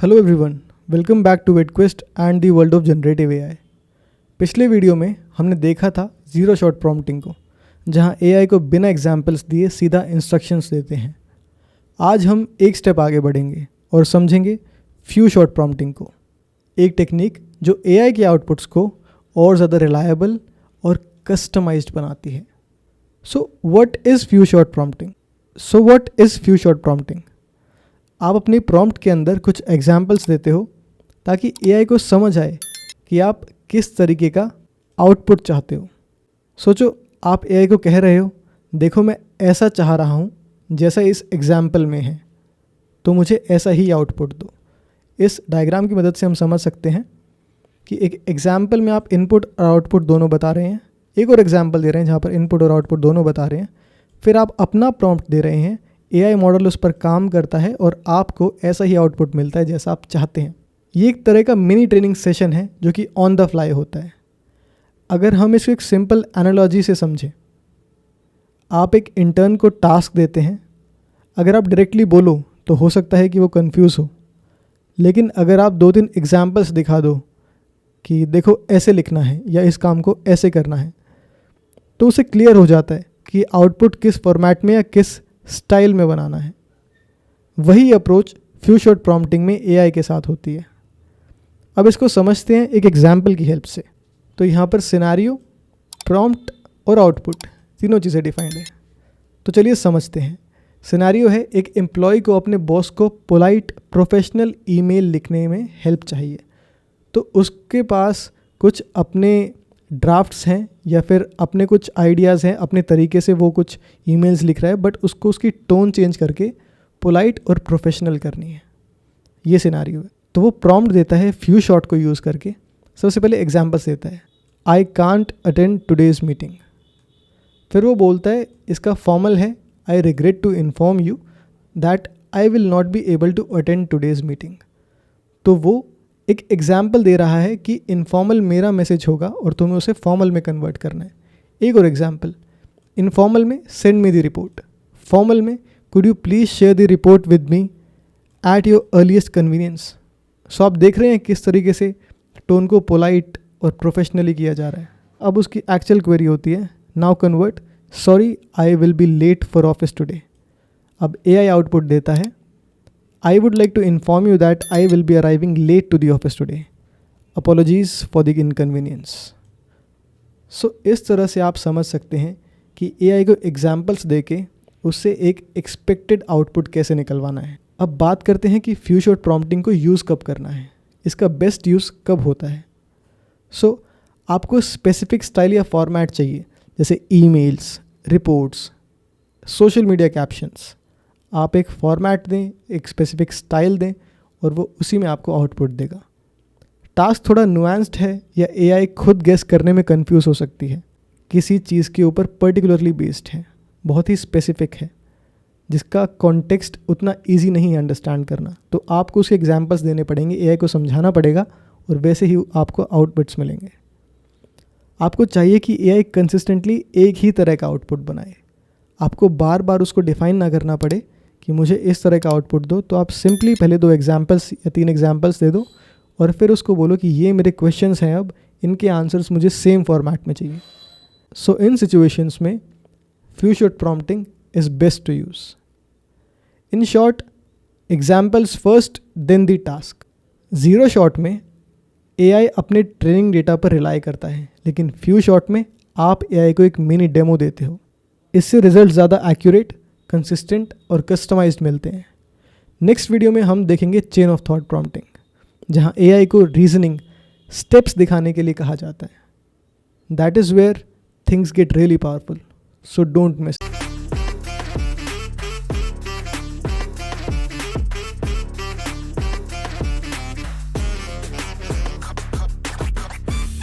Hello everyone, welcome back to WetQuest and the world of generative AI. पिछले video में हमने देखा था ज़ीरो शॉट प्रॉम्प्टिंग को, जहां एआई को बिना एग्जाम्पल्स दिए सीधा इंस्ट्रक्शंस देते हैं। आज हम एक स्टेप आगे बढ़ेंगे और समझेंगे फ्यू शॉट प्रॉम्प्टिंग को, एक टेक्निक जो एआई के आउटपुट्स को और ज़्यादा रिलायबल और कस्टमाइज्ड बनाती है। So what is few shot prompting? आप अपनी प्रॉम्प्ट के अंदर कुछ एग्जाम्पल्स देते हो ताकि एआई को समझ आए कि आप किस तरीके का आउटपुट चाहते हो। सोचो, आप एआई को कह रहे हो, देखो मैं ऐसा चाह रहा हूँ जैसा इस एग्जाम्पल में है, तो मुझे ऐसा ही आउटपुट दो। इस डायग्राम की मदद से हम समझ सकते हैं कि एक एग्जाम्पल में आप इनपुट और आउटपुट दोनों बता रहे हैं, एक और एग्जाम्पल दे रहे हैं जहाँ पर इनपुट और आउटपुट दोनों बता रहे हैं, फिर आप अपना प्रॉम्प्ट दे रहे हैं, एआई मॉडल उस पर काम करता है और आपको ऐसा ही आउटपुट मिलता है जैसा आप चाहते हैं। ये एक तरह का मिनी ट्रेनिंग सेशन है जो कि ऑन द फ्लाई होता है। अगर हम इसको एक सिंपल एनालॉजी से समझें, आप एक इंटर्न को टास्क देते हैं। अगर आप डायरेक्टली बोलो तो हो सकता है कि वो कंफ्यूज हो, लेकिन अगर आप 2-3 एग्जाम्पल्स दिखा दो कि देखो ऐसे लिखना है या इस काम को ऐसे करना है, तो उसे क्लियर हो जाता है कि आउटपुट किस फॉर्मेट में या किस स्टाइल में बनाना है। वही अप्रोच फ्यू शॉट प्रॉम्प्टिंग में एआई के साथ होती है। अब इसको समझते हैं एक एग्जाम्पल की हेल्प से। तो यहाँ पर सिनेरियो, प्रॉम्प्ट और आउटपुट तीनों चीज़ें डिफाइंड है। तो चलिए समझते हैं। सिनेरियो है, एक एम्प्लॉय को अपने बॉस को पोलाइट प्रोफेशनल ईमेल लिखने में हेल्प चाहिए। तो उसके पास कुछ अपने ड्राफ्ट्स हैं या फिर अपने कुछ आइडियाज़ हैं, अपने तरीके से वो कुछ ईमेल्स लिख रहा है, बट उसको उसकी टोन चेंज करके पोलाइट और प्रोफेशनल करनी है। ये सिनेरियो है। तो वो प्रॉम्प्ट देता है फ्यू शॉट को यूज़ करके। सबसे पहले एग्जांपल्स देता है, I can't attend today's meeting. फिर वो बोलता है, इसका फॉर्मल है, I regret to inform you that I will not be able to attend today's meeting. तो वो एक एग्जाम्पल दे रहा है कि इनफॉर्मल मेरा मैसेज होगा और तुम्हें उसे फॉर्मल में कन्वर्ट करना है। एक और एग्जाम्पल, इनफॉर्मल में send me the report, formal में could you please share the report with me at your earliest convenience. So आप देख रहे हैं किस तरीके से टोन को पोलाइट और प्रोफेशनली किया जा रहा है। अब उसकी एक्चुअल क्वेरी होती है, now convert, sorry I will be late for office today. अब एआई आउटपुट देता है, I would like to inform you that I will be arriving late to the office today. Apologies for the inconvenience. So इस तरह से आप समझ सकते हैं कि AI को एग्जाम्पल्स देके उससे एक एक्सपेक्टेड आउटपुट कैसे निकलवाना है। अब बात करते हैं कि फ्यू शॉट प्रॉम्प्टिंग को यूज़ कब करना है, इसका बेस्ट यूज़ कब होता है। सो आपको स्पेसिफिक स्टाइल या फॉर्मेट चाहिए, जैसे emails, reports, social media captions. आप एक फॉर्मेट दें, एक स्पेसिफिक स्टाइल दें और वो उसी में आपको आउटपुट देगा। टास्क थोड़ा नुआंस्ड है या एआई खुद गेस करने में कंफ्यूज हो सकती है, किसी चीज़ के ऊपर पर्टिकुलरली बेस्ड है, बहुत ही स्पेसिफिक है, जिसका कॉन्टेक्स्ट उतना इजी नहीं है अंडरस्टैंड करना। तो आपको उसके एग्जांपल्स देने पड़ेंगे, एआई को समझाना पड़ेगा और वैसे ही आपको आउटपुट्स मिलेंगे। आपको चाहिए कि एआई कंसिस्टेंटली एक ही तरह का आउटपुट बनाए। आपको बार बार उसको डिफाइन ना करना पड़े कि मुझे इस तरह का आउटपुट दो। तो आप सिंपली पहले 2 एग्जाम्पल्स या 3 एग्जाम्पल्स दे दो और फिर उसको बोलो कि ये मेरे क्वेश्चंस हैं, अब इनके आंसर्स मुझे सेम फॉर्मेट में चाहिए। सो इन सिचुएशंस में few shot prompting is best to use. In short, examples first then the task. Zero shot में एआई अपने ट्रेनिंग डेटा पर रिलाई करता है, लेकिन फ्यू शॉट में आप एआई को एक मिनी डेमो देते हो। इससे रिजल्ट ज़्यादा एक्यूरेट, कंसिस्टेंट और कस्टमाइज्ड मिलते हैं। नेक्स्ट वीडियो में हम देखेंगे चेन ऑफ थॉट प्रॉम्प्टिंग, जहां एआई को रीजनिंग स्टेप्स दिखाने के लिए कहा जाता है। That is where things get really powerful, so don't miss.